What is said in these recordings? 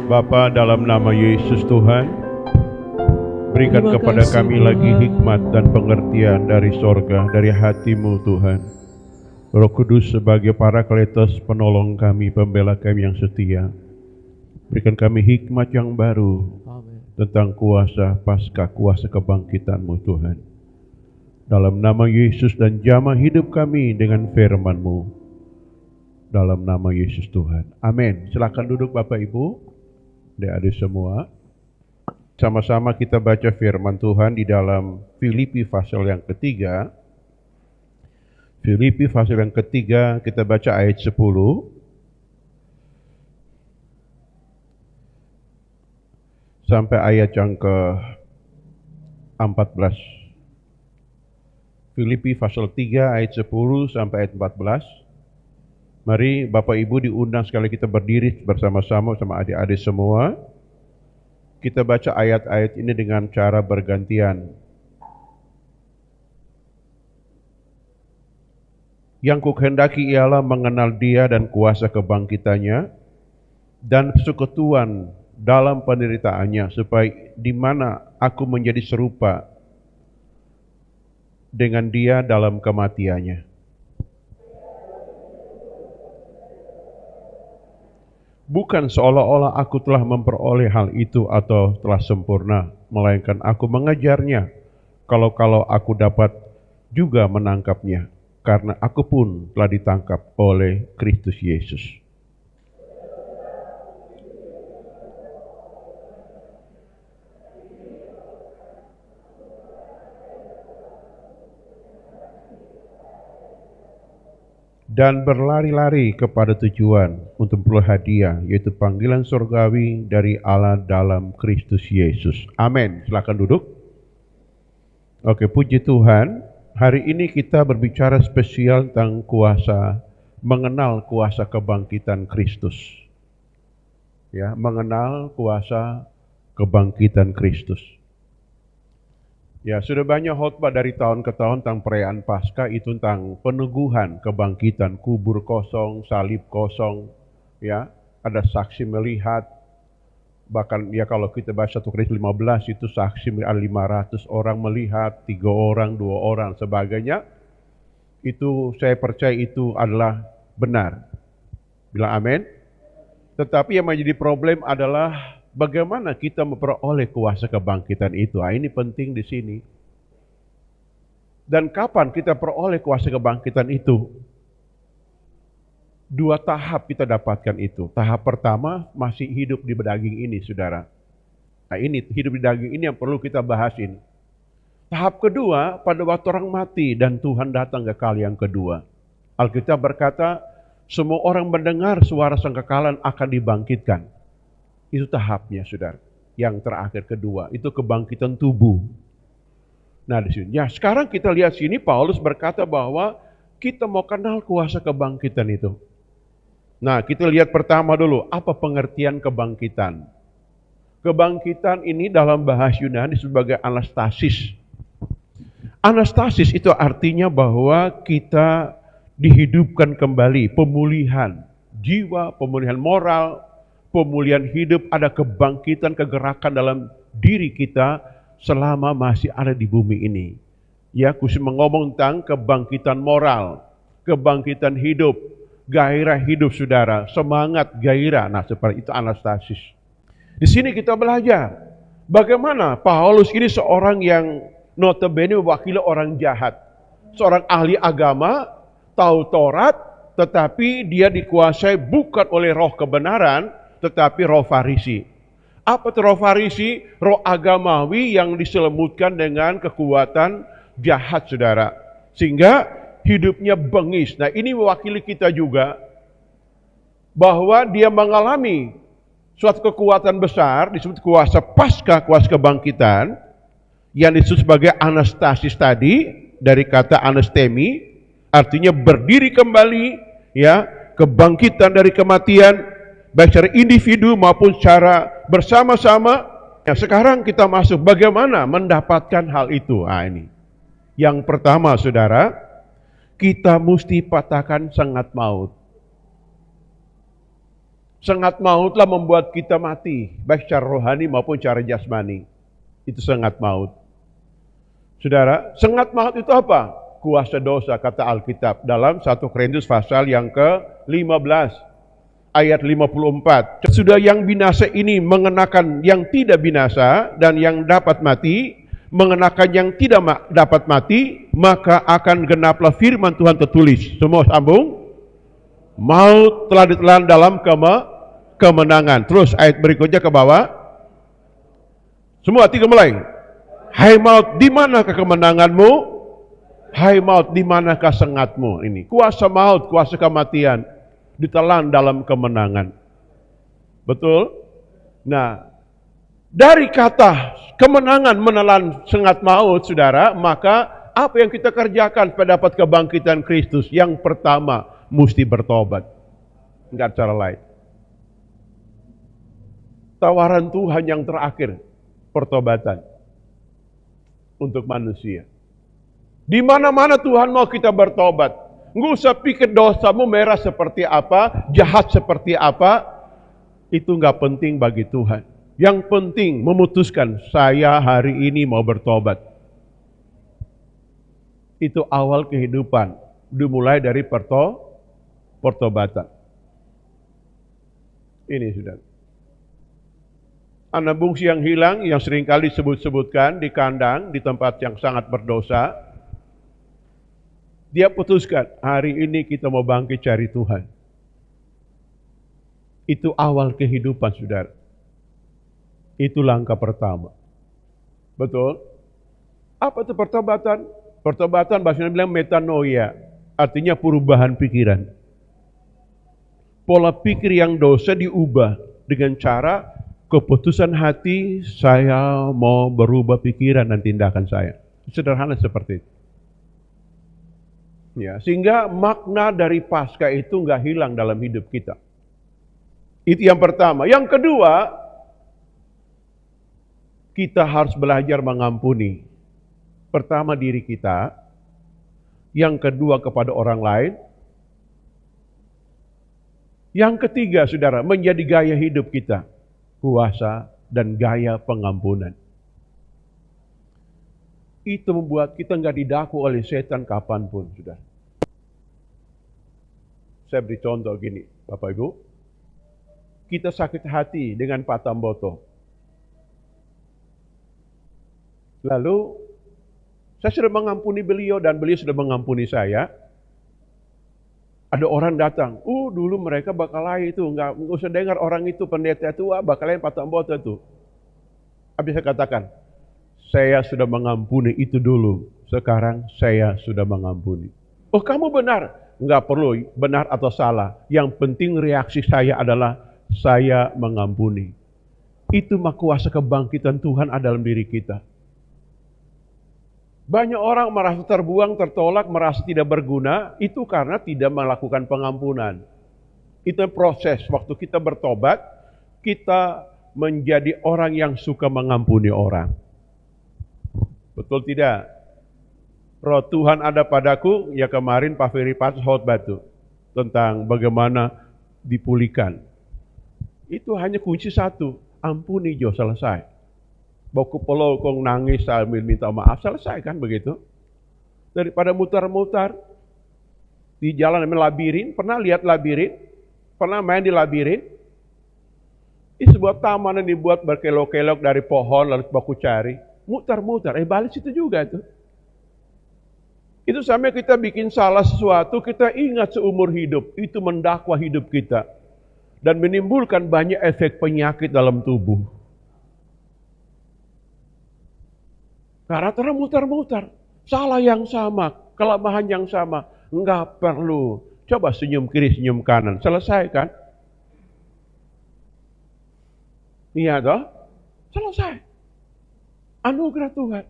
Bapa, dalam nama Yesus Tuhan, berikan Terima kepada kasih, kami lagi Tuhan. hikmat dan pengertian dari sorga, dari hati-Mu Tuhan. Roh Kudus sebagai Parakletos, penolong kami, pembela kami yang setia. Berikan kami hikmat yang baru Amin. tentang kuasa pasca kuasa kebangkitan-Mu Tuhan. Dalam nama Yesus, dan jamah hidup kami dengan firman-Mu. Dalam nama Yesus Tuhan. Amin. Silakan duduk Bapak Ibu, adik-adik semua. Sama-sama kita baca firman Tuhan di dalam Filipi pasal yang ketiga. Filipi pasal yang ketiga, kita baca ayat 10 sampai ayat yang ke-14. Filipi pasal 3 ayat 10 sampai ayat 14. Mari Bapak Ibu diundang sekali kita berdiri bersama-sama sama adik-adik semua. Kita baca ayat-ayat ini dengan cara bergantian. Yang kukehendaki ialah mengenal Dia dan kuasa kebangkitannya dan persekutuan dalam penderitaannya, supaya di mana aku menjadi serupa dengan Dia dalam kematiannya. Bukan seolah-olah aku telah memperoleh hal itu atau telah sempurna, melainkan aku mengejarnya, kalau aku dapat juga menangkapnya, karena aku pun telah ditangkap oleh Kristus Yesus. Dan berlari-lari kepada tujuan untuk memperoleh hadiah, yaitu panggilan surgawi dari Allah dalam Kristus Yesus. Amin. Silakan duduk. Oke, puji Tuhan. Hari ini kita berbicara spesial tentang mengenal kuasa kebangkitan Kristus. Ya, mengenal kuasa kebangkitan Kristus. Ya, sudah banyak khotbah dari tahun ke tahun tentang perayaan Paskah, itu tentang peneguhan kebangkitan, kubur kosong, salib kosong, ya, ada saksi melihat, bahkan ya kalau kita baca 1 Korintus 15 itu saksi ada 500 orang melihat, 3 orang, 2 orang, sebagainya. Itu saya percaya itu adalah benar. Bilang amin. Tetapi yang menjadi problem adalah bagaimana kita memperoleh kuasa kebangkitan itu. Ini penting di sini. Dan kapan kita peroleh kuasa kebangkitan itu? 2 tahap kita dapatkan itu. Tahap pertama masih hidup di daging ini, saudara. Nah, ini hidup di daging ini yang perlu kita bahasin. Tahap kedua, pada waktu orang mati dan Tuhan datang ke kali yang kedua. Alkitab berkata, semua orang mendengar suara sangkakalan akan dibangkitkan. Itu tahapnya, saudara. Yang terakhir kedua, itu kebangkitan tubuh. Nah, di sini. Ya, sekarang kita lihat sini Paulus berkata bahwa kita mau kenal kuasa kebangkitan itu. Nah, kita lihat pertama dulu, apa pengertian kebangkitan? Kebangkitan ini dalam bahasa Yunani sebagai anastasis. Anastasis itu artinya bahwa kita dihidupkan kembali, pemulihan jiwa, pemulihan moral, pemulihan hidup, ada kebangkitan, kegerakan dalam diri kita selama masih ada di bumi ini. Ya, khusus ngomong tentang kebangkitan moral, kebangkitan hidup, gairah hidup saudara, semangat, gairah. Nah, seperti itu anastasis. Di sini kita belajar bagaimana Paulus ini seorang yang notabene mewakili orang jahat, seorang ahli agama, tahu Taurat, tetapi dia dikuasai bukan oleh roh kebenaran, tetapi roh Farisi. Apa itu roh Farisi? Roh agamawi yang diselemutkan dengan kekuatan jahat, saudara. Sehingga hidupnya bengis. Nah, ini mewakili kita juga, bahwa dia mengalami suatu kekuatan besar, disebut kuasa pasca, kuasa kebangkitan, yang disebut sebagai anastasis tadi, dari kata anastemi, artinya berdiri kembali, ya, kebangkitan dari kematian, baik secara individu maupun secara bersama-sama. Ya, sekarang kita masuk bagaimana mendapatkan hal itu. Nah, ini. Yang pertama, saudara, kita mesti patahkan sengat maut. Sengat mautlah membuat kita mati, baik secara rohani maupun secara jasmani. Itu sengat maut. Saudara, sengat maut itu apa? Kuasa dosa, kata Alkitab dalam 1 Korintus pasal yang ke-15 ayat 54. Sudah yang binasa ini mengenakan yang tidak binasa dan yang dapat mati mengenakan yang tidak dapat mati, maka akan genaplah firman Tuhan tertulis. Semua sambung. Maut telah ditelan dalam kemenangan. Terus ayat berikutnya ke bawah. Semua tiga mulai. Hai maut, di manakah kemenanganmu? Hai maut, di manakah sengatmu? Ini kuasa maut, kuasa kematian ditelan dalam kemenangan. Betul? Nah, dari kata kemenangan menelan sengat maut, saudara, maka apa yang kita kerjakan supaya dapat kebangkitan Kristus? Yang pertama, mesti bertobat. Enggak cara lain. Tawaran Tuhan yang terakhir, pertobatan untuk manusia. Di mana-mana Tuhan mau kita bertobat. Nggak usah pikir dosamu merah seperti apa, jahat seperti apa. Itu nggak penting bagi Tuhan. Yang penting memutuskan, saya hari ini mau bertobat. Itu awal kehidupan. Dimulai dari pertobatan. Ini sudah. Anak bungsu yang hilang, yang seringkali disebut-sebutkan di kandang, di tempat yang sangat berdosa. Dia putuskan, hari ini kita mau bangkit cari Tuhan. Itu awal kehidupan, saudara. Itu langkah pertama. Betul? Apa itu pertobatan? Pertobatan bahasanya bilang metanoia, artinya perubahan pikiran. Pola pikir yang dosa diubah dengan cara keputusan hati, saya mau berubah pikiran dan tindakan saya. Sederhana seperti itu. Ya, sehingga makna dari Paskah itu nggak hilang dalam hidup kita. Itu yang pertama. Yang kedua, kita harus belajar mengampuni. Pertama diri kita, yang kedua kepada orang lain, yang ketiga, saudara, menjadi gaya hidup kita, puasa dan gaya pengampunan. Itu membuat kita nggak didaku oleh setan kapanpun, saudara. Saya beri contoh gini, Bapak Ibu. Kita sakit hati dengan Pak Tamboto. Lalu, saya sudah mengampuni beliau dan beliau sudah mengampuni saya. Ada orang datang, dulu mereka bakal lain itu, nggak usah dengar orang itu pendeta tua, bakal lain Pak Tamboto itu. Habis saya katakan, saya sudah mengampuni itu dulu, sekarang saya sudah mengampuni. Oh kamu benar, nggak perlu benar atau salah, yang penting reaksi saya adalah saya mengampuni. Itu kuasa kebangkitan Tuhan ada dalam diri kita. Banyak orang merasa terbuang, tertolak, merasa tidak berguna, itu karena tidak melakukan pengampunan. Itu proses, waktu kita bertobat, kita menjadi orang yang suka mengampuni orang. Betul tidak? Roh Tuhan ada padaku, ya kemarin Pak Ferry Patus khotbah itu, tentang bagaimana dipulihkan. Itu hanya kunci satu, ampuni Jo, selesai. Baku pelol kong nangis sambil minta maaf, selesai kan begitu. Daripada mutar-mutar di jalan namanya labirin, pernah lihat labirin? Pernah main di labirin? Ini sebuah taman yang dibuat berkelok-kelok dari pohon lalu baku cari, mutar-mutar, balik situ juga itu. Itu sampai kita bikin salah sesuatu, kita ingat seumur hidup, itu mendakwa hidup kita dan menimbulkan banyak efek penyakit dalam tubuh. Karena terus mutar-mutar, salah yang sama, kelemahan yang sama, enggak perlu. Coba senyum kiri, senyum kanan, selesai kan? Iya toh? Selesai. Anugerah Tuhan.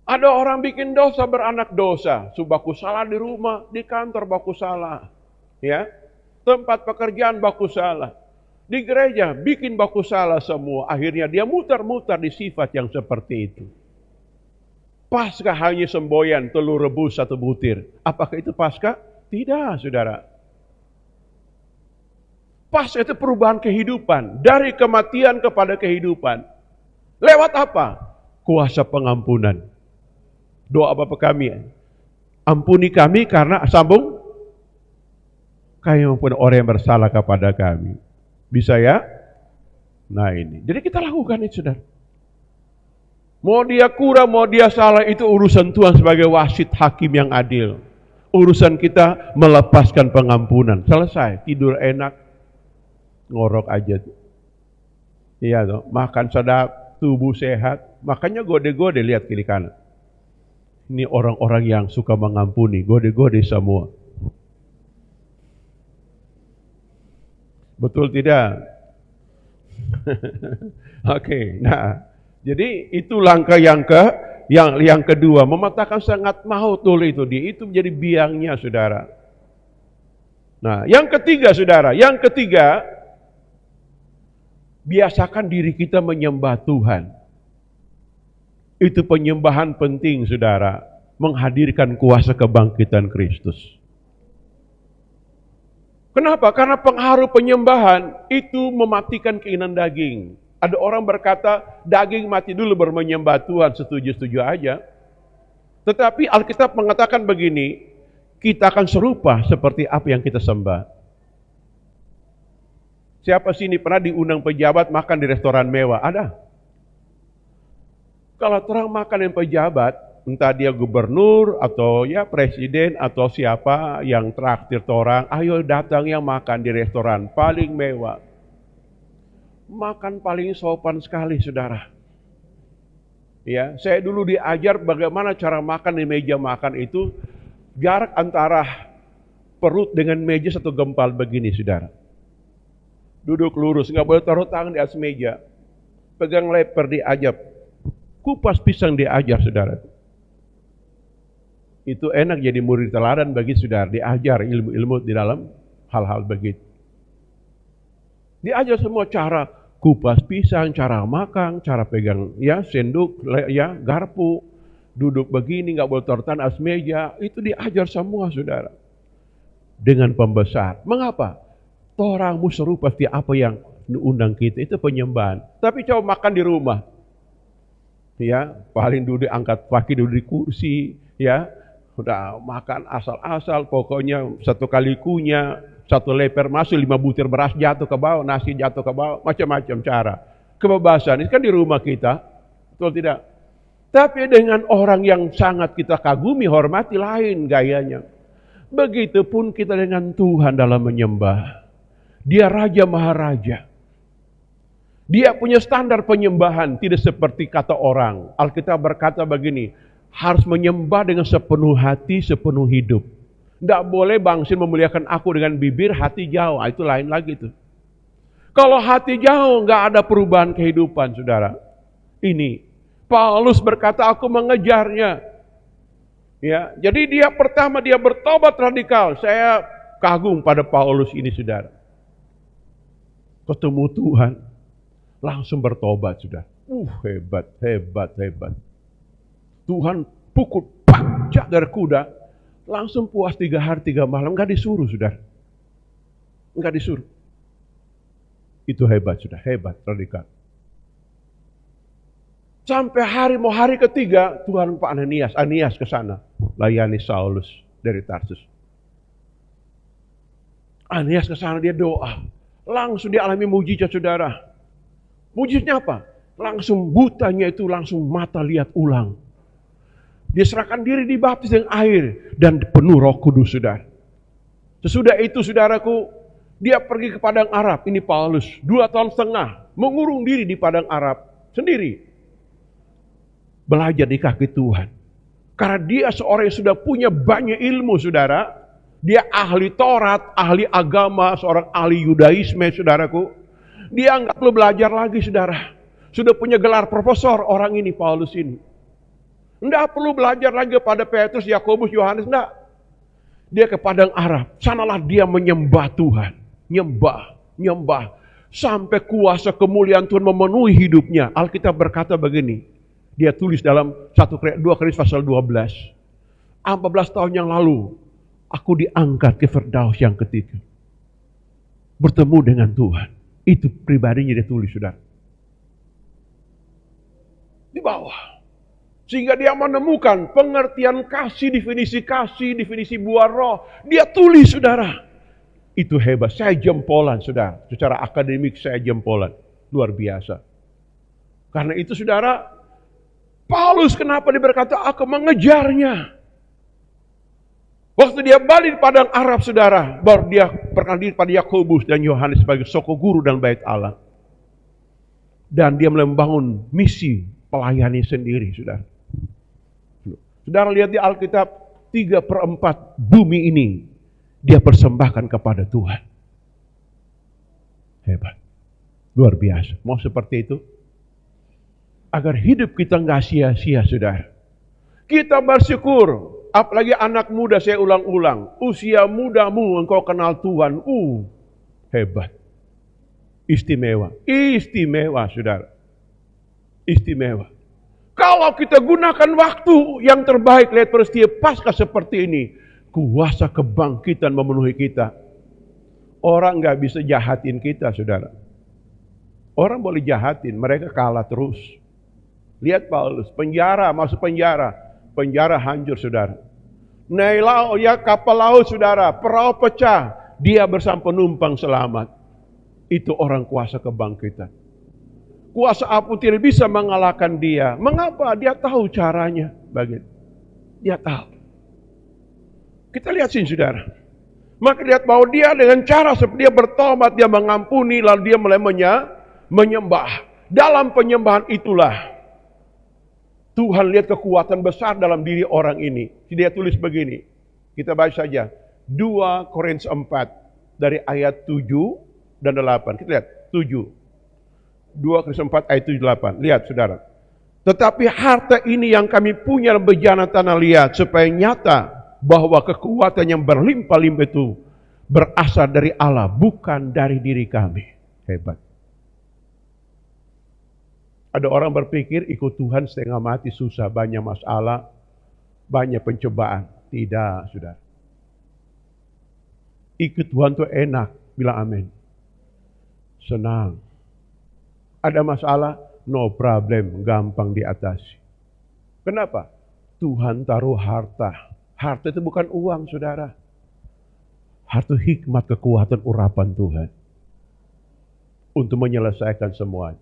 Ada orang bikin dosa beranak dosa, baku salah di rumah, di kantor baku salah, ya, tempat pekerjaan baku salah. Di gereja bikin baku salah semua, akhirnya dia mutar-mutar di sifat yang seperti itu. Paskah hanya semboyan telur rebus 1 butir. Apakah itu Paskah? Tidak, saudara. Fase itu perubahan kehidupan. Dari kematian kepada kehidupan. Lewat apa? Kuasa pengampunan. Doa Bapa kami. Ampuni kami karena sambung. Kami maupun orang yang bersalah kepada kami. Bisa ya? Nah ini. Jadi kita lakukan itu, saudara. Mau dia kurang, mau dia salah, itu urusan Tuhan sebagai wasit hakim yang adil. Urusan kita melepaskan pengampunan. Selesai, tidur enak, ngorok aja tuh. Iya toh, makan sedap, tubuh sehat. Makanya gode-gode lihat kiri kanan. Ini orang-orang yang suka mengampuni, gode-gode semua. Betul tidak? Oke, nah. Jadi itu langkah yang kedua, mematahkan sangat maut dulu itu menjadi biangnya, saudara. Nah, yang ketiga, saudara, biasakan diri kita menyembah Tuhan. Itu penyembahan penting, saudara, menghadirkan kuasa kebangkitan Kristus. Kenapa? Karena pengaruh penyembahan itu mematikan keinginan daging. Ada orang berkata, daging mati dulu baru menyembah Tuhan, setuju-setuju aja. Tetapi Alkitab mengatakan begini, kita akan serupa seperti apa yang kita sembah. Siapa sini pernah diundang pejabat makan di restoran mewah? Ada? Kalau orang makan yang pejabat, entah dia gubernur atau ya presiden atau siapa yang traktir orang, ayo datang yang makan di restoran paling mewah. Makan paling sopan sekali, saudara. Ya, saya dulu diajar bagaimana cara makan di meja makan itu, jarak antara perut dengan meja 1 gempal begini, saudara. Duduk lurus, nggak boleh taruh tangan di atas meja. Pegang leper diajar, kupas pisang diajar, saudara. Itu enak jadi murid teladan bagi saudara, diajar ilmu-ilmu di dalam hal-hal begitu. Diajar semua cara kupas pisang, cara makan, cara pegang ya sendok, ya garpu, duduk begini nggak boleh taruh tangan atas meja, itu diajar semua, saudara. Dengan pembesar. Mengapa? Torangmu serupa seperti apa yang diundang kita, itu penyembahan. Tapi coba makan di rumah. Ya, paling duduk angkat kaki duduk di kursi, ya. Udah makan asal-asal, pokoknya satu kali kunyah, 1 leper masuk, 5 butir beras jatuh ke bawah, nasi jatuh ke bawah, macam-macam cara. Kebebasan, itu kan di rumah kita, betul tidak? Tapi dengan orang yang sangat kita kagumi, hormati, lain gayanya. Begitupun kita dengan Tuhan dalam menyembah. Dia Raja Maharaja. Dia punya standar penyembahan, tidak seperti kata orang. Alkitab berkata begini, harus menyembah dengan sepenuh hati, sepenuh hidup. Tidak boleh bangsin memuliakan aku dengan bibir, hati jauh. Itu lain lagi tuh. Kalau hati jauh, nggak ada perubahan kehidupan, saudara. Ini Paulus berkata, aku mengejarnya. Ya, jadi dia pertama dia bertobat radikal. Saya kagum pada Paulus ini, saudara. Ketemu Tuhan, langsung bertobat, saudara. Hebat, hebat, hebat. Tuhan pukul pacak dari kuda. Langsung puas 3 hari 3 malam, enggak disuruh, saudara. Enggak disuruh. Itu hebat, sudah hebat, radikal. Sampai hari ketiga, Tuhan Pak Ananias ke sana, layani Saulus dari Tarsus. Ananias ke sana, dia doa. Langsung dia alami mujizat, saudara. Mujizatnya apa? Langsung butanya itu langsung mata lihat ulang. Dia serahkan diri dibaptis dengan air dan penuh Roh Kudus, saudara. Sesudah itu, saudaraku, dia pergi ke padang Arab. Ini Paulus, 2,5 tahun mengurung diri di padang Arab sendiri. Belajar di kaki Tuhan. Karena dia seorang yang sudah punya banyak ilmu, saudara. Dia ahli Taurat, ahli agama, seorang ahli Yudaisme, saudaraku. Dia nggak perlu belajar lagi, saudara. Sudah punya gelar profesor orang ini, Paulus ini. Tidak perlu belajar lagi pada Petrus, Yakobus, Yohanes, tidak. Dia ke padang Arab, sanalah dia menyembah Tuhan. Nyembah. Sampai kuasa kemuliaan Tuhan memenuhi hidupnya. Alkitab berkata begini, dia tulis dalam 2 Korintus pasal 12. 14 tahun yang lalu, aku diangkat ke Firdaus yang ketiga. bertemu dengan Tuhan. Itu pribadinya dia tulis, saudara. Di bawah. Sehingga dia menemukan pengertian kasih, definisi buah roh. Dia tulis, saudara. Itu hebat. Saya jempolan, saudara. Secara akademik saya jempolan. Luar biasa. Karena itu, saudara, Paulus kenapa dia berkata, aku mengejarnya. Waktu dia balik di padang Arab, saudara, baru dia perkenalkan diri pada Yakobus dan Yohanes sebagai soko guru dan bait Allah. Dan dia mulai membangun misi pelayani sendiri, saudara. Saudara lihat di Alkitab, 3/4 bumi ini dia persembahkan kepada Tuhan. Hebat. Luar biasa. Mau seperti itu? Agar hidup kita nggak sia-sia, saudara. Kita bersyukur. Apalagi anak muda, saya ulang-ulang. Usia mudamu engkau kenal Tuhan. Hebat. Istimewa. Istimewa, saudara. Istimewa. Kalau kita gunakan waktu yang terbaik, lihat peristiwa Paskah seperti ini. Kuasa kebangkitan memenuhi kita. Orang nggak bisa jahatin kita, saudara. Orang boleh jahatin, mereka kalah terus. Lihat Paulus, penjara, masuk penjara. Penjara hancur, saudara. Naik laut, ya kapal laut, saudara. Perahu pecah. Dia bersama penumpang selamat. Itu orang kuasa kebangkitan. Kuasa apapun tidak bisa mengalahkan dia. Mengapa? Dia tahu caranya. Bagian. Dia tahu. Kita lihat sini, saudara. Maka lihat bahwa dia dengan cara seperti dia bertobat, dia mengampuni, lalu dia mulai menyembah. Dalam penyembahan itulah Tuhan lihat kekuatan besar dalam diri orang ini. Dia tulis begini. Kita baca saja. 2 Korintus 4 dari ayat 7 dan 8. Kita lihat 7. 2 Korintus 4 ayat 7 8. Lihat, saudara. Tetapi harta ini yang kami punya dalam bejana tanah liat, supaya nyata bahwa kekuatan yang berlimpah-limpah itu berasal dari Allah, bukan dari diri kami. Hebat. Ada orang berpikir ikut Tuhan setengah mati susah, banyak masalah, banyak pencobaan. Tidak, saudara. Ikut Tuhan itu enak, bilang amin. Senang. Ada masalah, no problem, gampang diatasi. Kenapa? Tuhan taruh harta. Harta itu bukan uang, saudara. Harta hikmat, kekuatan, urapan Tuhan. Untuk menyelesaikan semuanya.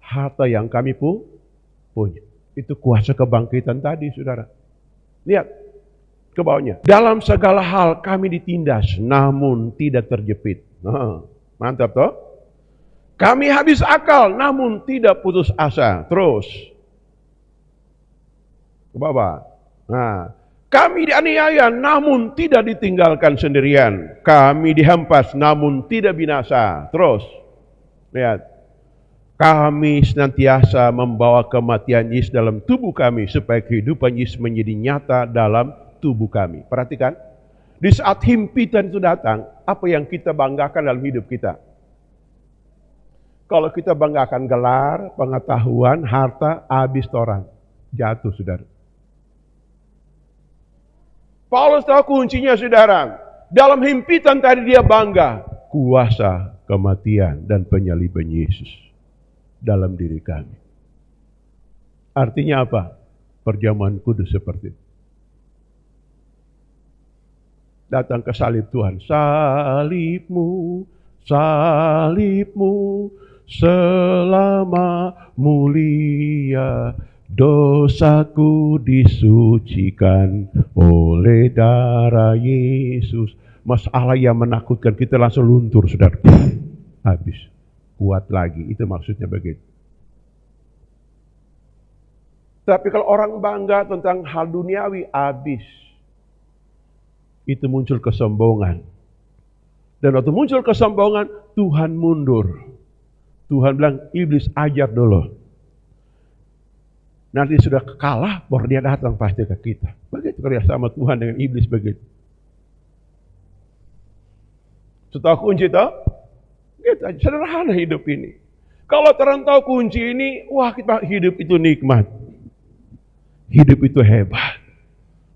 Harta yang kami punya. Itu kuasa kebangkitan tadi, saudara. Lihat ke bawahnya. Dalam segala hal kami ditindas, namun tidak terjepit. Mantap toh? Kami habis akal, namun tidak putus asa. Terus. Ke bawah. Kami dianiaya, namun tidak ditinggalkan sendirian. Kami dihempas, namun tidak binasa. Terus. Lihat. Kami senantiasa membawa kematian Yesus dalam tubuh kami, supaya kehidupan Yesus menjadi nyata dalam tubuh kami. Perhatikan, di saat himpitan itu datang, apa yang kita banggakan dalam hidup kita? Kalau kita banggakan gelar, pengetahuan, harta, habis orang. Jatuh, saudara. Paulus tahu kuncinya, saudara. Dalam himpitan tadi dia bangga. Kuasa kematian dan penyaliban Yesus dalam diri kami. Artinya apa? Perjamuan kudus seperti itu. Datang ke salib Tuhan. Salibmu, salibmu, selama mulia, dosaku disucikan oleh darah Yesus. Masalah yang menakutkan kita langsung luntur, saudara. Habis. Kuat lagi, itu maksudnya begitu. Tapi kalau orang bangga tentang hal duniawi, habis. Itu muncul kesombongan. Dan waktu muncul kesombongan, Tuhan mundur. Tuhan bilang, iblis ajar dulu. Nanti sudah kalah, baru dia datang pasti ke kita. Begitu kerjasama Tuhan dengan iblis begitu. Setelah kunci itu, sederhana hidup ini. Kalau terantau kunci ini, wah kita hidup itu nikmat. Hidup itu hebat.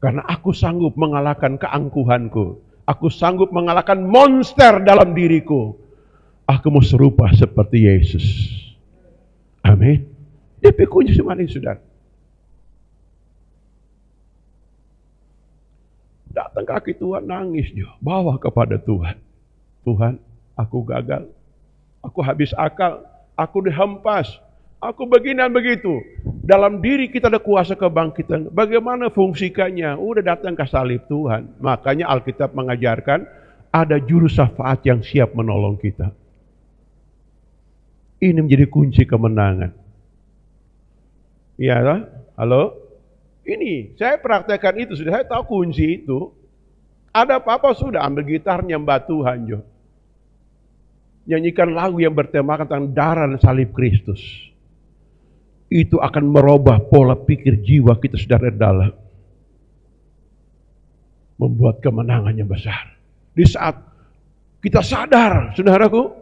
Karena aku sanggup mengalahkan keangkuhanku. Aku sanggup mengalahkan monster dalam diriku. Aku mau serupa seperti Yesus. Amin. Dia kunci semua ini, saudara. Datang kaki Tuhan, nangis dia. Bawa kepada Tuhan. Tuhan, aku gagal. Aku habis akal. Aku dihempas. Aku begini dan begitu. Dalam diri kita ada kuasa kebangkitan. Bagaimana fungsikannya? Udah datang ke salib Tuhan. Makanya Alkitab mengajarkan ada juru syafaat yang siap menolong kita. Ini menjadi kunci kemenangan. Iya, halo? Ini, saya praktekkan itu, sudah saya tahu kunci itu. Ada apa-apa sudah, ambil gitar nyembah Tuhan, Jo. Nyanyikan lagu yang bertemakan tentang darah dan salib Kristus. Itu akan merubah pola pikir jiwa kita saudara dalam. Membuat kemenangan yang besar. Di saat kita sadar, saudaraku,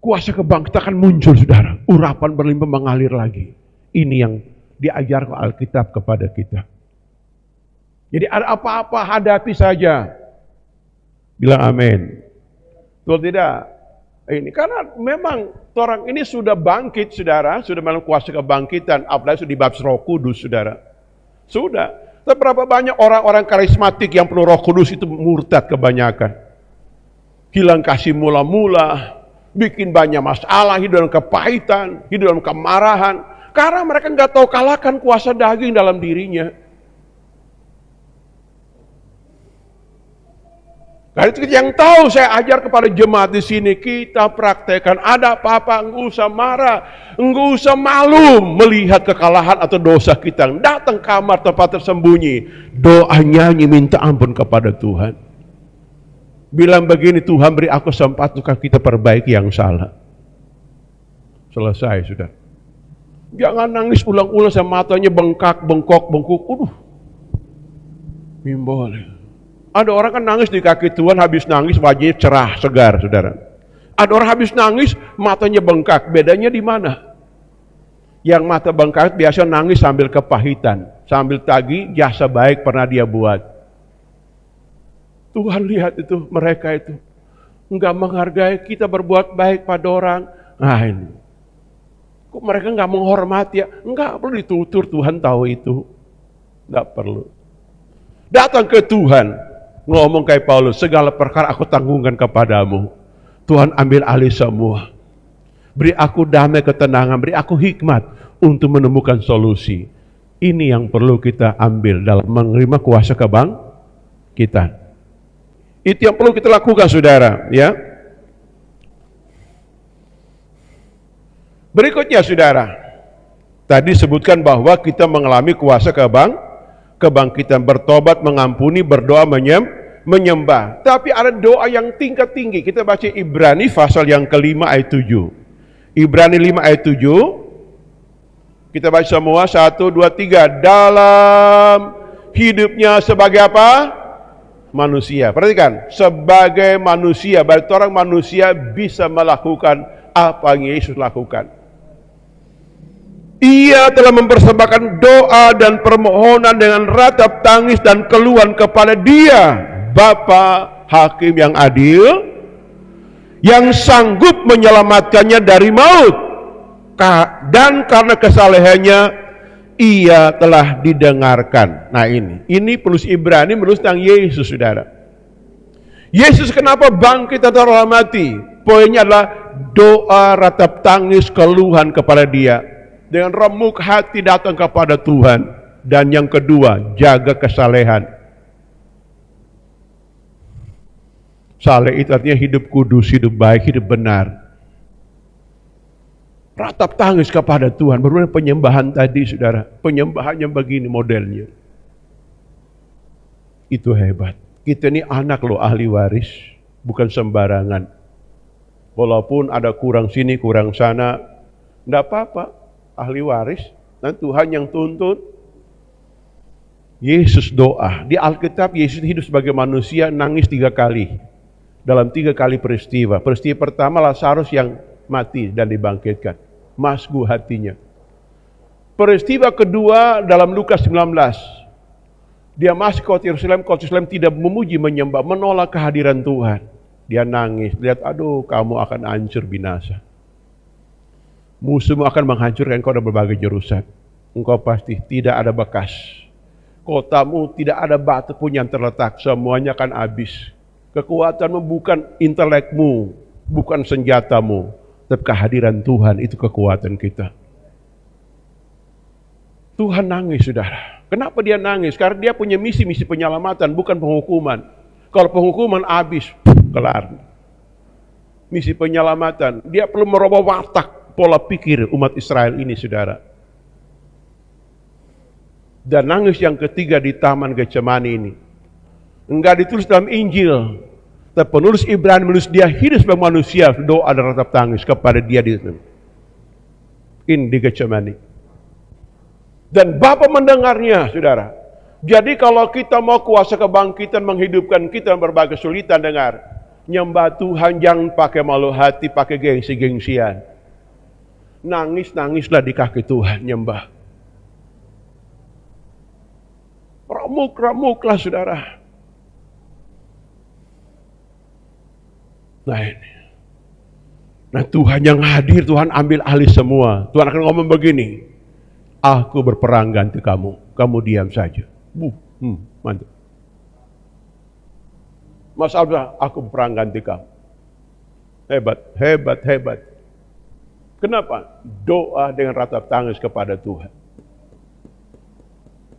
kuasa kebangkitan akan muncul, saudara. Urapan berlimpah mengalir lagi. Ini yang diajarkan Alkitab kepada kita. Jadi ada apa-apa hadapi saja. Bilang amin. Betul tidak? Ini karena memang orang ini sudah bangkit, saudara, sudah melalui kuasa kebangkitan, apalagi sudah di bab Roh Kudus, saudara. Sudah. Tapi berapa banyak orang-orang karismatik yang penuh Roh Kudus itu murtad kebanyakan. Hilang kasih mula-mula, bikin banyak masalah, hidup dalam kepahitan, hidup dalam kemarahan, karena mereka nggak tahu kalahkan kuasa daging dalam dirinya. Karena itu yang tahu saya ajar kepada jemaat di sini, kita praktekkan. Ada apa-apa, enggak usah marah, enggak usah malu melihat kekalahan atau dosa kita. Datang kamar tempat tersembunyi, doa nyanyi minta ampun kepada Tuhan. Bilang begini, Tuhan beri aku sempat untuk kita perbaiki yang salah. Selesai sudah. Jangan nangis ulang-ulang sama matanya bengkak, bengkok. Boleh. Ada orang kan nangis di kaki Tuhan, habis nangis wajahnya cerah, segar, saudara. Ada orang habis nangis, matanya bengkak. Bedanya di mana? Yang mata bengkak biasa nangis sambil kepahitan, sambil tagih jasa baik pernah dia buat. Tuhan lihat itu, mereka itu enggak menghargai kita berbuat baik pada orang. Nah ini, kok mereka enggak menghormati ya? Enggak perlu ditutur, Tuhan tahu itu. Enggak perlu. Datang ke Tuhan. Ngomong kayak Paulus, segala perkara aku tanggungkan kepadamu. Tuhan ambil alih semua. Beri aku damai ketenangan, beri aku hikmat untuk menemukan solusi. Ini yang perlu kita ambil dalam menerima kuasa kebangkitan. Itu yang perlu kita lakukan, saudara. Ya. Berikutnya, saudara. Tadi sebutkan bahwa kita mengalami kuasa kebangkitan, bertobat, mengampuni, berdoa, menyembah. Tapi ada doa yang tingkat tinggi. Kita baca Ibrani pasal yang ke-5 ayat 7. Ibrani 5 ayat 7. Kita baca semua 1, 2, 3. Dalam hidupnya sebagai apa? Manusia. Perhatikan, sebagai manusia, berarti orang manusia bisa melakukan apa yang Yesus lakukan. Ia telah mempersembahkan doa dan permohonan dengan ratap tangis dan keluhan kepada Dia, Bapa Hakim yang adil, yang sanggup menyelamatkannya dari maut, dan karena kesalehannya ia telah didengarkan. Nah ini penulis Ibrani menulis tentang Yesus, saudara. Yesus kenapa bangkit atau mati? Poinnya adalah doa, ratap tangis, keluhan kepada Dia. Dengan remuk hati datang kepada Tuhan. Dan yang kedua, jaga kesalehan. Saleh itu artinya hidup kudus, hidup baik, hidup benar. Ratap tangis kepada Tuhan. Berulang penyembahan tadi, saudara. Penyembahannya begini modelnya. Itu hebat. Kita ini anak loh, ahli waris. Bukan sembarangan. Walaupun ada kurang sini, kurang sana. Tidak apa-apa. Ahli waris. Dan Tuhan yang tuntut. Yesus doa. Di Alkitab Yesus hidup sebagai manusia, nangis 3 kali. Dalam 3 kali peristiwa. Peristiwa pertama Lazarus yang mati dan dibangkitkan. Masgu hatinya. Peristiwa kedua dalam Lukas 19. Dia masuk ke Yerusalem tidak memuji, menyembah, menolak kehadiran Tuhan. Dia nangis, lihat, aduh kamu akan hancur binasa. Musuhmu akan menghancurkan engkau dan berbagai jurusan. Engkau pasti tidak ada bekas. Kotamu tidak ada batu pun yang terletak, semuanya akan habis. Kekuatanmu bukan intelekmu, bukan senjatamu, tapi kehadiran Tuhan itu kekuatan kita. Tuhan nangis, saudara. Kenapa dia nangis? Karena dia punya misi penyelamatan, bukan penghukuman. Kalau penghukuman habis, kelar. Misi penyelamatan, dia perlu merubah watak, pola pikir umat Israel ini, saudara. Dan nangis yang ketiga di Taman Getsemani ini, enggak ditulis dalam Injil, tapi penulis Ibrani menulis dia hidup sebagai manusia, doa dan ratap tangis kepada dia di Getsemani. Dan Bapa mendengarnya, saudara. Jadi kalau kita mau kuasa kebangkitan menghidupkan kita dalam berbagai kesulitan, dengar, nyembah Tuhan jangan pakai malu hati, pakai gengsi-gengsian. Nangis-nangislah di kaki Tuhan, nyembah. Remuk-remuklah, saudara. Nah ini. Nah Tuhan yang hadir, Tuhan ambil alih semua. Tuhan akan ngomong begini, aku berperang ganti kamu, kamu diam saja. Mantap. Mas Abdullah, aku berperang ganti kamu. Hebat, hebat, hebat. Kenapa? Doa dengan ratap tangis kepada Tuhan.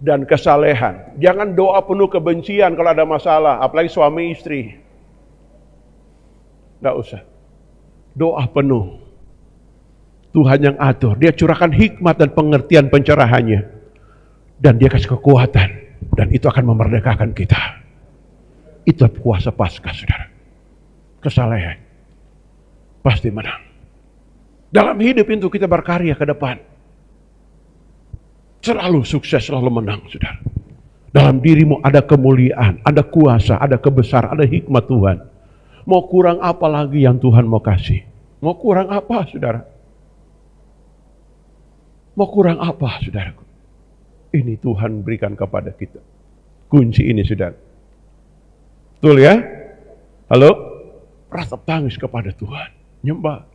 Dan kesalehan. Jangan doa penuh kebencian kalau ada masalah, apalagi suami istri. Nggak usah. Doa penuh. Tuhan yang atur, dia curahkan hikmat dan pengertian pencerahannya. Dan dia kasih kekuatan. Dan itu akan memerdekakan kita. Itu kuasa Paskah, saudara. Kesalehan. Pasti menang. Dalam hidup itu kita berkarya ke depan. Selalu sukses, selalu menang, saudara. Dalam dirimu ada kemuliaan, ada kuasa, ada kebesaran, ada hikmat Tuhan. Mau kurang apa lagi yang Tuhan mau kasih? Mau kurang apa, saudara? Mau kurang apa, saudaraku? Ini Tuhan berikan kepada kita. Kunci ini, saudara. Betul ya? Halo? Ratap tangis kepada Tuhan. Nyembah.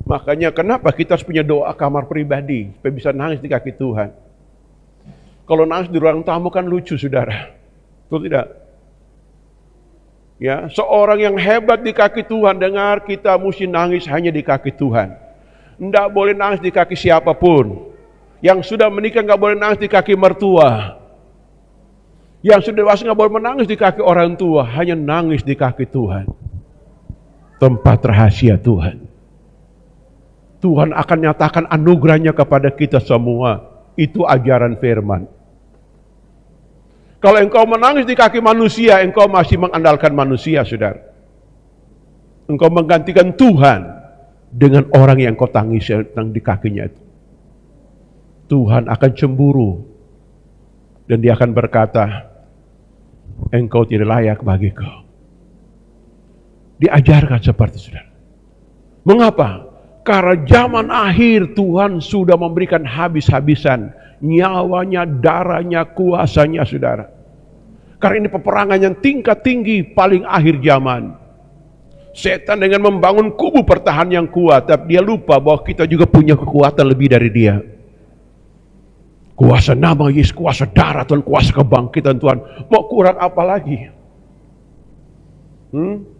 Makanya kenapa kita harus punya doa kamar pribadi, supaya bisa nangis di kaki Tuhan. Kalau nangis di ruang tamu kan lucu, saudara. Betul tidak? Ya, seorang yang hebat di kaki Tuhan, dengar, kita mesti nangis hanya di kaki Tuhan. Tidak boleh nangis di kaki siapapun. Yang sudah menikah nggak boleh nangis di kaki mertua. Yang sudah dewasa nggak boleh menangis di kaki orang tua, hanya nangis di kaki Tuhan. Tempat rahasia Tuhan. Tuhan akan nyatakan anugerahnya kepada kita semua. Itu ajaran firman. Kalau engkau menangis di kaki manusia, engkau masih mengandalkan manusia, saudara. Engkau menggantikan Tuhan dengan orang yang engkau tangis di kakinya itu. Tuhan akan cemburu. Dan dia akan berkata, engkau tidak layak bagiku. Diajarkan seperti saudara. Mengapa? Karena zaman akhir Tuhan sudah memberikan habis-habisan nyawanya, darahnya, kuasanya, saudara. Karena ini peperangan yang tingkat tinggi paling akhir zaman. Setan dengan membangun kubu pertahanan yang kuat, tapi dia lupa bahwa kita juga punya kekuatan lebih dari dia. Kuasa nama Yesus, kuasa darah Tuhan, kuasa kebangkitan Tuhan. Mau kurang apa lagi?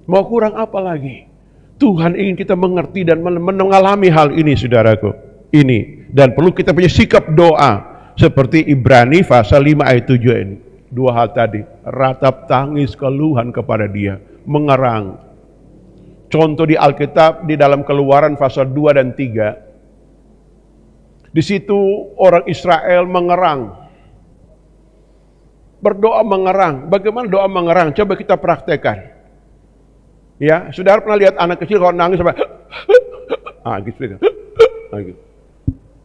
Mau kurang apa lagi? Tuhan ingin kita mengerti dan mengalami hal ini, saudaraku. Ini. Dan perlu kita punya sikap doa. Seperti Ibrani pasal 5 ayat 7 ini. Dua hal tadi. Ratap tangis keluhan kepada dia. Mengerang. Contoh di Alkitab, di dalam Keluaran pasal 2 dan 3. Di situ orang Israel mengerang. Berdoa mengerang. Bagaimana doa mengerang? Coba kita praktekkan. Ya, saudara pernah lihat anak kecil kalau nangis sampai gitu. Gitu.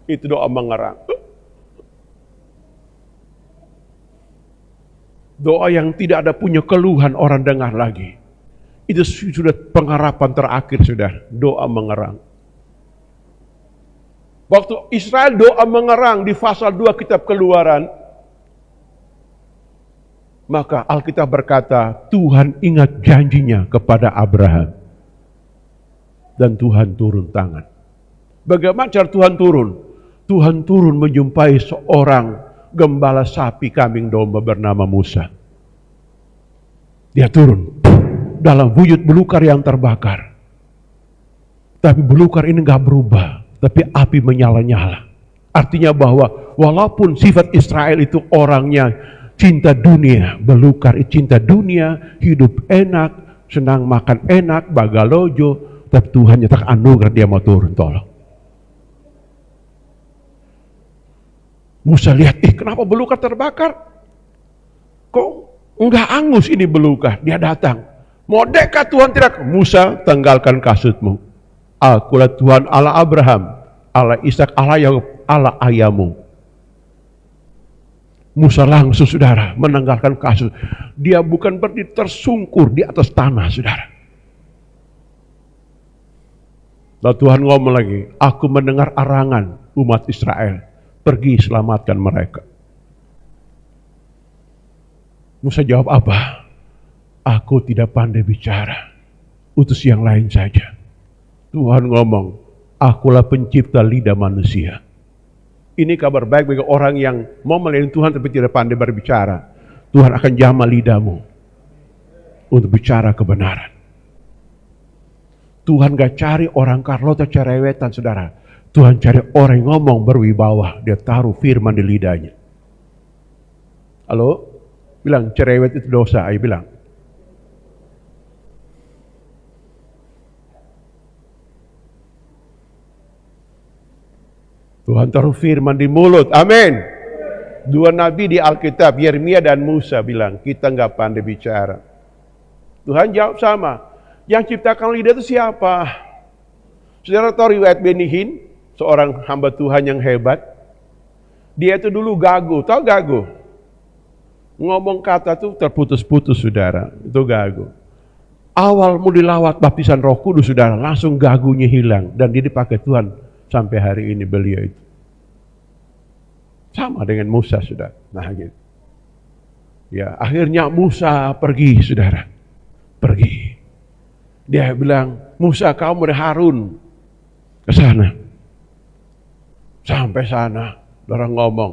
Itu doa mengerang. Doa yang tidak ada punya keluhan orang dengar lagi. Itu sudah pengharapan terakhir, saudara. Doa mengerang. Waktu Israel doa mengerang di pasal 2 kitab Keluaran, Maka Alkitab berkata, Tuhan ingat janjinya kepada Abraham. Dan Tuhan turun tangan. Bagaimana cara Tuhan turun? Tuhan turun menjumpai seorang gembala sapi kambing domba bernama Musa. Dia turun dalam wujud belukar yang terbakar. Tapi belukar ini gak berubah, tapi api menyala-nyala. Artinya bahwa walaupun sifat Israel itu orangnya cinta dunia, belukar cinta dunia, hidup enak, senang makan enak, bagalojo, tapi Tuhan nyetak anugerah dia mau turun, tolong. Musa lihat, kenapa belukar terbakar? Kok enggak angus ini belukar? Dia datang. Mau dekat Tuhan tidak? Musa, tanggalkan kasutmu. Akulah Tuhan Allah Abraham, Allah Ishak, Allah Yakub, Allah ayahmu. Musa langsung, saudara, menanggalkan kasut. Dia bukan berdiri tersungkur di atas tanah, saudara. Lalu Tuhan ngomong lagi, aku mendengar arangan umat Israel. Pergi selamatkan mereka. Musa jawab apa? Aku tidak pandai bicara. Utus yang lain saja. Tuhan ngomong, akulah pencipta lidah manusia. Ini kabar baik bagi orang yang mau melayani Tuhan tapi tidak pandai berbicara. Tuhan akan jamah lidahmu untuk bicara kebenaran. Tuhan gak cari orang Carlota cerewetan, saudara. Tuhan cari orang yang ngomong berwibawa. Dia taruh firman di lidahnya. Halo? Bilang cerewet itu dosa. Ayo bilang. Tuhan taruh firman di mulut. Amin. Dua nabi di Alkitab, Yeremia dan Musa bilang, kita nggak pandai bicara. Tuhan jawab sama. Yang ciptakan lidah itu siapa? Saudara tahu riwayat Beni Hinn, seorang hamba Tuhan yang hebat. Dia itu dulu gagu. Tahu gagu? Ngomong kata tuh terputus-putus, saudara. Itu gagu. Awal mau dilawat baptisan Roh Kudus, saudara, langsung gagunya hilang. Dan dia dipakai Tuhan sampai hari ini beliau itu. Sama dengan Musa, saudara. Nah gitu. Ya, akhirnya Musa pergi, saudara. Pergi. Dia bilang, Musa, kamu dan Harun ke sana. Sampai sana, orang ngomong,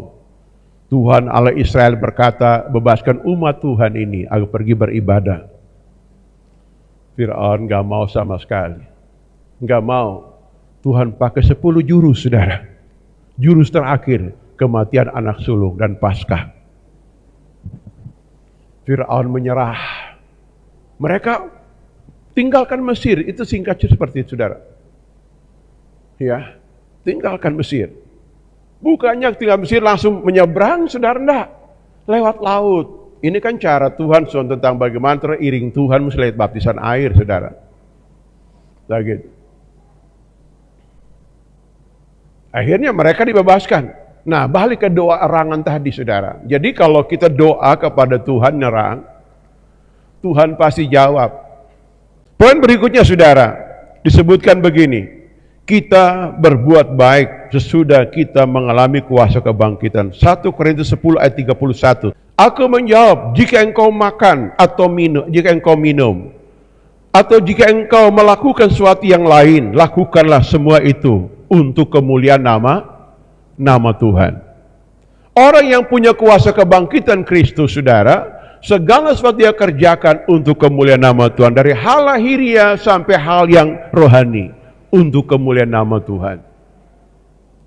Tuhan Allah Israel berkata, bebaskan umat Tuhan ini agar pergi beribadah. Fir'aun gak mau sama sekali. Gak mau. Tuhan pakai 10 jurus, saudara. Jurus terakhir, kematian anak sulung dan Paskah. Fir'aun menyerah. Mereka tinggalkan Mesir, itu singkatnya seperti itu, saudara. Ya, tinggalkan Mesir. Bukannya tinggal Mesir langsung menyeberang, saudara, enggak. Lewat laut. Ini kan cara Tuhan tentang bagaimana teriring Tuhan mesti lewat baptisan air, saudara. Nah, gitu. Akhirnya mereka dibebaskan. Nah, balik ke doa erangan tadi, saudara. Jadi kalau kita doa kepada Tuhan nerang, Tuhan pasti jawab. Poin berikutnya, saudara, disebutkan begini. Kita berbuat baik sesudah kita mengalami kuasa kebangkitan. 1 Korintus 10 ayat 31. Aku menjawab, jika engkau makan atau minum, jika engkau minum, atau jika engkau melakukan sesuatu yang lain, lakukanlah semua itu untuk kemuliaan nama Tuhan. Orang yang punya kuasa kebangkitan Kristus, saudara, segala sesuatu dia kerjakan untuk kemuliaan nama Tuhan. Dari hal lahiriah sampai hal yang rohani. Untuk kemuliaan nama Tuhan.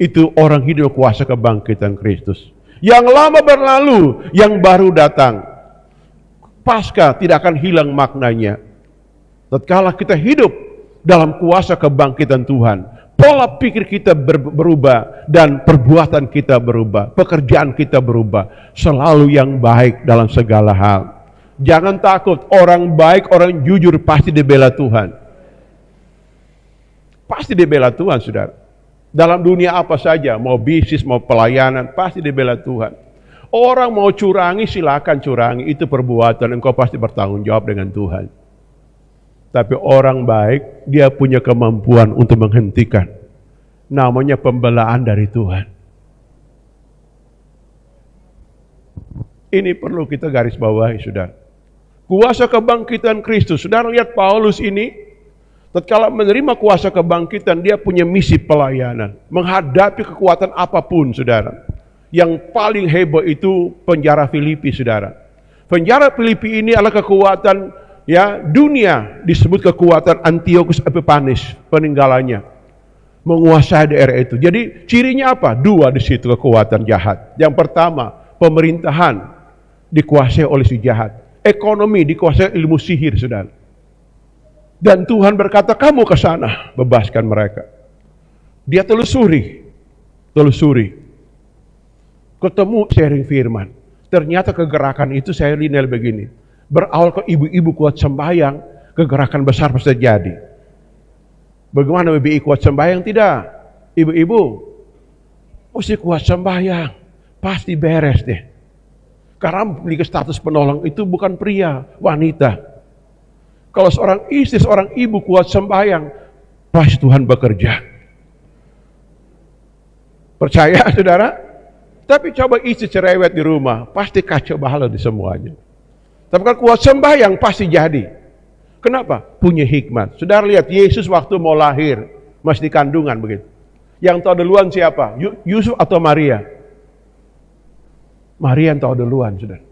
Itu orang hidup kuasa kebangkitan Kristus. Yang lama berlalu, yang baru datang. Paskah tidak akan hilang maknanya. Tatkala kita hidup dalam kuasa kebangkitan Tuhan, pola pikir kita berubah dan perbuatan kita berubah, pekerjaan kita berubah, selalu yang baik dalam segala hal. Jangan takut, orang baik, orang jujur pasti dibela Tuhan. Pasti dibela Tuhan, saudara. Dalam dunia apa saja, mau bisnis, mau pelayanan, pasti dibela Tuhan. Orang mau curangi, silakan curangi, itu perbuatan, engkau pasti bertanggung jawab dengan Tuhan. Tapi orang baik, dia punya kemampuan untuk menghentikan. Namanya pembelaan dari Tuhan. Ini perlu kita garis bawahi, saudara. Kuasa kebangkitan Kristus. Saudara lihat Paulus ini, tatkala menerima kuasa kebangkitan, dia punya misi pelayanan. Menghadapi kekuatan apapun, saudara. Yang paling heboh itu penjara Filipi, saudara. Penjara Filipi ini adalah kekuatan dunia, disebut kekuatan Antiochus Epiphanes, peninggalannya. Menguasai daerah itu. Jadi cirinya apa? Dua di situ kekuatan jahat. Yang pertama, pemerintahan dikuasai oleh si jahat. Ekonomi dikuasai ilmu sihir, saudara. Dan Tuhan berkata, kamu ke sana, bebaskan mereka. Dia telusuri. Ketemu sharing firman. Ternyata kegerakan itu saya lihat begini. Berawal ke ibu-ibu kuat sembahyang, kegerakan besar pasti terjadi. Bagaimana ibu kuat sembahyang? Tidak. Ibu-ibu mesti kuat sembahyang. Pasti beres deh. Karena memiliki status penolong itu bukan pria, wanita. Kalau seorang istri, seorang ibu kuat sembahyang, pasti Tuhan bekerja. Percaya, saudara? Tapi coba istri cerewet di rumah, pasti kacau balau di semuanya. Tapi kalau kuat sembahyang, pasti jadi. Kenapa? Punya hikmat. Saudara lihat, Yesus waktu mau lahir, masih di kandungan begitu. Yang tahu duluan siapa? Yusuf atau Maria? Maria yang tahu duluan, saudara.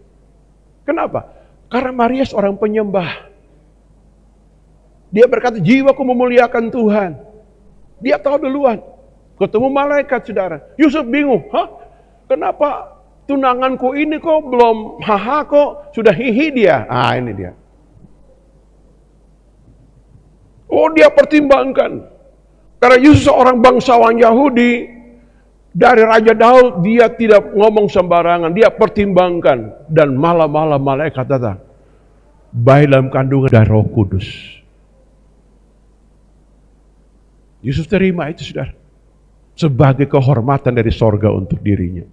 Kenapa? Karena Maria seorang penyembah. Dia berkata, jiwaku memuliakan Tuhan. Dia tahu duluan. Ketemu malaikat, saudara. Yusuf bingung. Kenapa tunanganku ini kok belum kok sudah hihi dia? Ini dia. Oh, dia pertimbangkan. Karena Yusuf seorang bangsawan Yahudi. Dari Raja Daud, dia tidak ngomong sembarangan. Dia pertimbangkan. Dan malam-malam malaikat datang. Bayi dalam kandungan dari Roh Kudus. Yusuf terima itu, saudara. Sebagai kehormatan dari sorga untuk dirinya.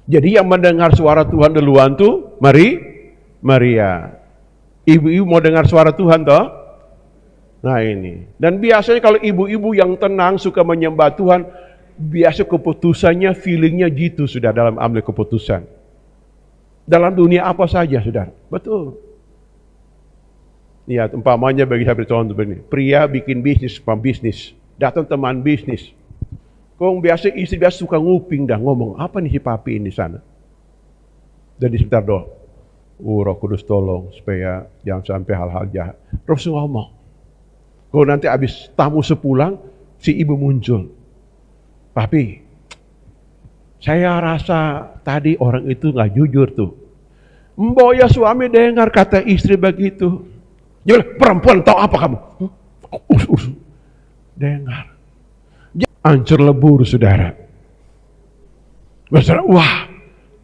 Jadi yang mendengar suara Tuhan duluan tuh Maria. Ibu-ibu mau dengar suara Tuhan toh? Nah ini. Dan biasanya kalau ibu-ibu yang tenang suka menyembah Tuhan, biasa keputusannya, feelingnya gitu sudah dalam ambil keputusan. Dalam dunia apa saja, saudara. Betul. Ya, umpamanya bagi saya contoh begini. Pria bikin bisnis, pembisnis. Datang teman bisnis. Biasa istri biasa suka nguping dah ngomong, apa nih si papi ini sana. Jadi sebentar doa. Roh Kudus tolong supaya jangan sampai hal-hal jahat. Terus ngomong. Kalau nanti habis tamu sepulang, si ibu muncul. Papi, saya rasa tadi orang itu nggak jujur tuh. Mbok ya suami dengar kata istri begitu. Ya perempuan tahu apa kamu? Dengar. Hancur lebur, saudara. Masalah, wah,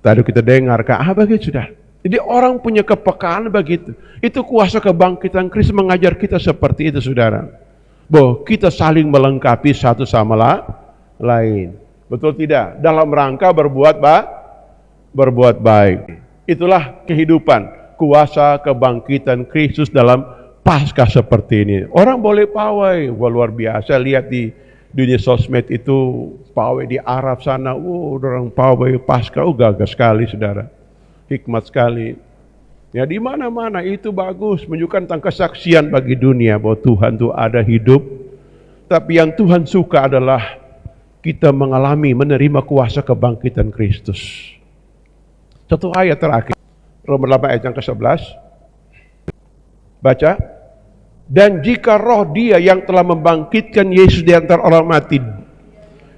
tadi kita dengar begitu, saudara. Jadi orang punya kepekaan begitu. Itu kuasa kebangkitan Kristus mengajar kita seperti itu, saudara. Bahwa kita saling melengkapi satu sama lain. Betul tidak? Dalam rangka berbuat baik. Itulah kehidupan, kuasa kebangkitan Kristus dalam Paskah seperti ini. Orang boleh pawai, luar biasa. Lihat di dunia sosmed itu, pawai di Arab sana, orang pawai Paskah, gagah sekali, saudara. Hikmat sekali. Ya di mana-mana itu bagus, menunjukkan tentang kesaksian bagi dunia bahwa Tuhan itu ada hidup. Tapi yang Tuhan suka adalah kita menerima kuasa kebangkitan Kristus. Satu ayat terakhir, Roma 8 ayat yang ke-11. Baca. Dan jika roh dia yang telah membangkitkan Yesus di antara orang mati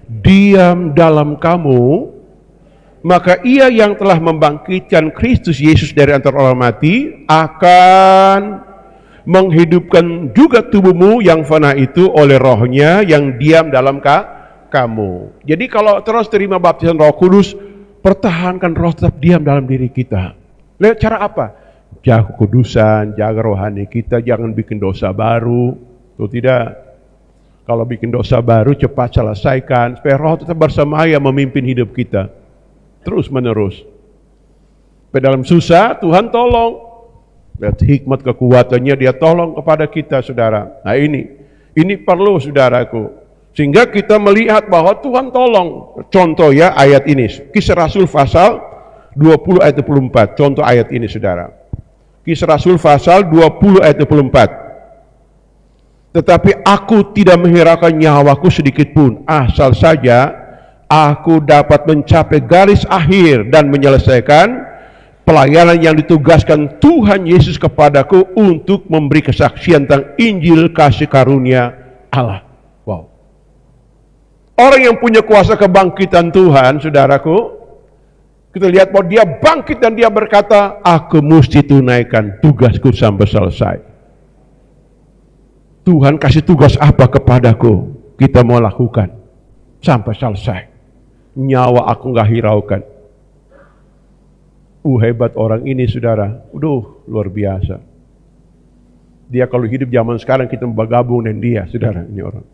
diam dalam kamu, maka ia yang telah membangkitkan Kristus Yesus dari antara orang mati akan menghidupkan juga tubuhmu yang fana itu oleh rohnya yang diam dalam kamu. Jadi kalau terus terima baptisan Roh Kudus, pertahankan roh tetap diam dalam diri kita. Lihat cara apa? Jaga kekudusan, jaga rohani kita, jangan bikin dosa baru. Tuh tidak. Kalau bikin dosa baru cepat selesaikan supaya roh tetap bersamaya memimpin hidup kita. Terus menerus. Dalam susah Tuhan tolong. Lihat hikmat kekuatannya, dia tolong kepada kita, saudara. Nah ini perlu, saudaraku. Sehingga kita melihat bahwa Tuhan tolong. Contoh ya ayat ini, Kisah Rasul pasal 20 ayat 24. Contoh ayat ini saudara. Kisah Rasul pasal 20 ayat 24. Tetapi aku tidak menghiraukan nyawaku sedikit pun, asal saja aku dapat mencapai garis akhir dan menyelesaikan pelayanan yang ditugaskan Tuhan Yesus kepadaku untuk memberi kesaksian tentang Injil kasih karunia Allah. Wow. Orang yang punya kuasa kebangkitan Tuhan, saudaraku, kita lihat bahwa dia bangkit dan dia berkata, aku mesti tunaikan tugasku sampai selesai. Tuhan kasih tugas apa kepadaku, kita mau lakukan sampai selesai. Nyawa aku gak hiraukan. Hebat orang ini saudara. Luar biasa. Dia kalau hidup zaman sekarang kita bergabung dengan dia, saudara, ini orang.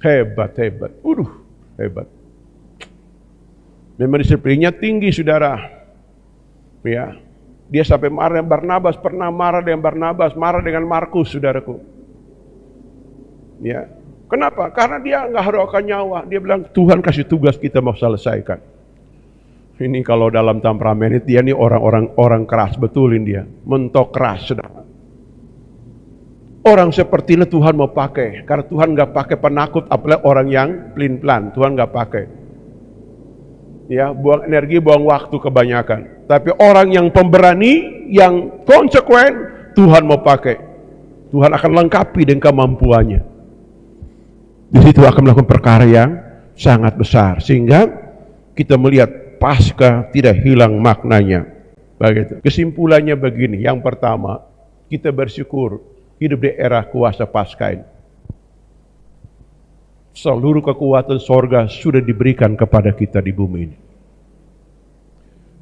Hebat. Hebat. Memang disiplinnya tinggi, saudara. Ya. Dia sampai marah dengan Barnabas, pernah marah dengan Barnabas, marah dengan Markus, saudaraku. Ya, kenapa? Karena dia nggak hiraukan nyawa. Dia bilang Tuhan kasih tugas kita mau selesaikan. Ini kalau dalam temperamen dia nih orang keras, betulin dia, mentok keras, saudara. Orang seperti ini Tuhan mau pakai, karena Tuhan nggak pakai penakut, apalagi orang yang pelin-pelan. Tuhan nggak pakai. Ya, buang energi, buang waktu kebanyakan. Tapi orang yang pemberani, yang konsekuen, Tuhan mau pakai. Tuhan akan lengkapi dengan kemampuannya. Di situ akan melakukan perkara yang sangat besar, sehingga kita melihat Paskah tidak hilang maknanya. Begitu. Kesimpulannya begini, yang pertama, kita bersyukur hidup di era kuasa Paskah ini. Seluruh kekuatan sorga sudah diberikan kepada kita di bumi ini.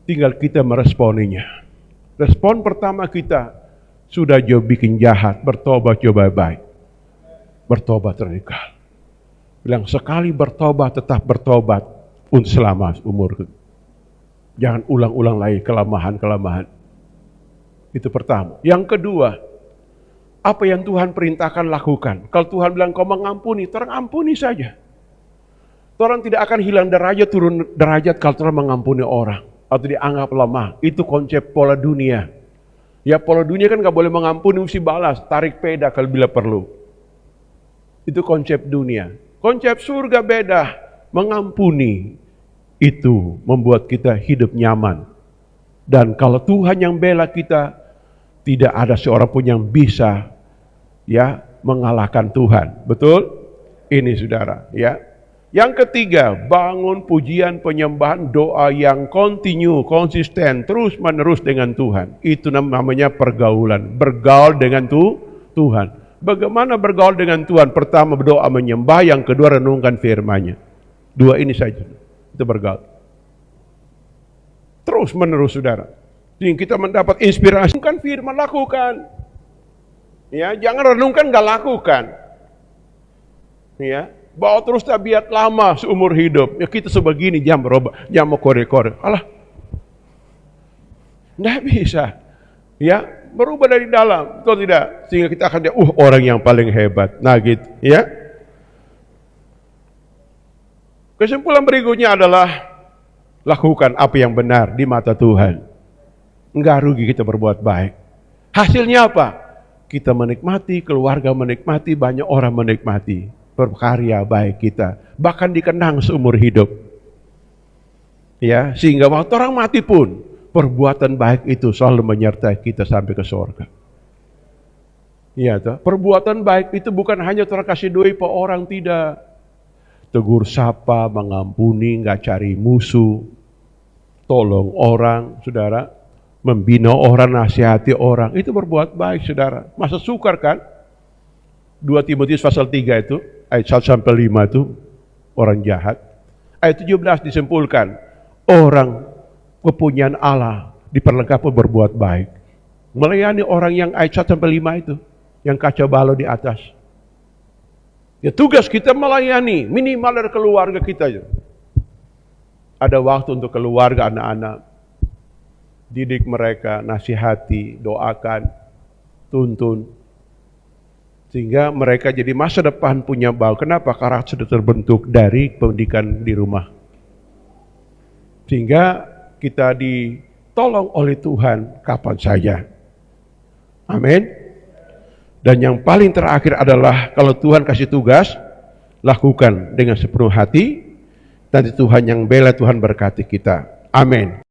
Tinggal kita meresponinya. Respon pertama kita, sudah jauh bikin jahat, bertobat coba baik. Bertobat radikal. Bilang sekali bertobat tetap bertobat untuk selama umur. Jangan ulang-ulang lagi kelemahan-kelemahan. Itu pertama. Yang kedua, apa yang Tuhan perintahkan lakukan. Kalau Tuhan bilang kau mengampuni, orang ampuni saja. Orang tidak akan hilang derajat, turun derajat kalau orang mengampuni orang atau dianggap lemah. Itu konsep pola dunia. Ya, pola dunia kan gak boleh mengampuni, mesti balas, tarik peda kalau bila perlu. Itu konsep dunia. Konsep surga beda, mengampuni itu membuat kita hidup nyaman. Dan kalau Tuhan yang bela kita, tidak ada seorang pun yang bisa ya mengalahkan Tuhan. Betul? Ini saudara, ya. Yang ketiga, bangun pujian, penyembahan, doa yang kontinu, konsisten, terus menerus dengan Tuhan. Itu namanya pergaulan, bergaul dengan Tuhan. Bagaimana bergaul dengan Tuhan? Pertama berdoa menyembah, yang kedua renungkan firman-Nya. Dua ini saja, itu bergaul. Terus menerus saudara. Jadi kita mendapat inspirasi, kan firman lakukan. Ya, jangan renungkan gak lakukan. Ya, bawa terus tabiat lama seumur hidup. Ya kita sebegini jam berubah, jam mau kore-kore. Alah, nggak bisa. Ya, berubah dari dalam, atau tidak? Sehingga kita akan lihat, orang yang paling hebat. Nah gitu, ya. Kesimpulan berikutnya adalah lakukan apa yang benar di mata Tuhan. Enggak rugi kita berbuat baik. Hasilnya apa? Kita menikmati, keluarga menikmati, banyak orang menikmati berkarya baik kita, bahkan dikenang seumur hidup. Ya, sehingga waktu orang mati pun perbuatan baik itu selalu menyertai kita sampai ke surga. Ya, toh? Perbuatan baik itu bukan hanya orang kasih duit ke orang, tidak. Tegur sapa, mengampuni, nggak cari musuh, tolong orang, saudara, membina orang, nasihati orang, itu berbuat baik, saudara. Masa sukar kan? 2 Timotius pasal 3 itu, ayat 1 sampai 5 itu, orang jahat. Ayat 17 disimpulkan, orang kepunyaan Allah diperlengkapi berbuat baik. Melayani orang yang ayat 1 sampai 5 itu, yang kaca balau di atas. Ya, tugas kita melayani, minimal dari keluarga kita. Ada waktu untuk keluarga, anak-anak. Didik mereka, nasihati, doakan, tuntun. Sehingga mereka jadi masa depan punya bau. Kenapa? Karakter sudah terbentuk dari pendidikan di rumah. Sehingga kita ditolong oleh Tuhan kapan saja. Amin. Dan yang paling terakhir adalah kalau Tuhan kasih tugas, lakukan dengan sepenuh hati. Nanti Tuhan yang bela, Tuhan berkati kita. Amin.